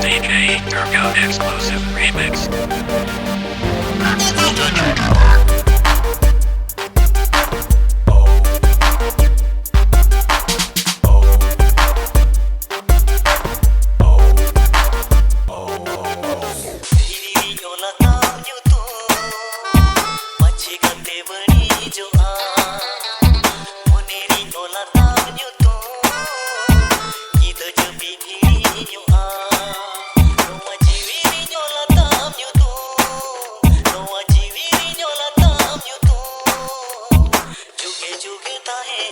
DJ Durga exclusive remix. धीरी ओला ताम नुतुम माझे गंदे बणी जो मुनेरी ओला ताम नुतुम गीत जपी धीरी जो रोमा जीवी ओला ताम नुतुम रोमा जीवी ओला ताम नुतुम जुगे जुगे ताहे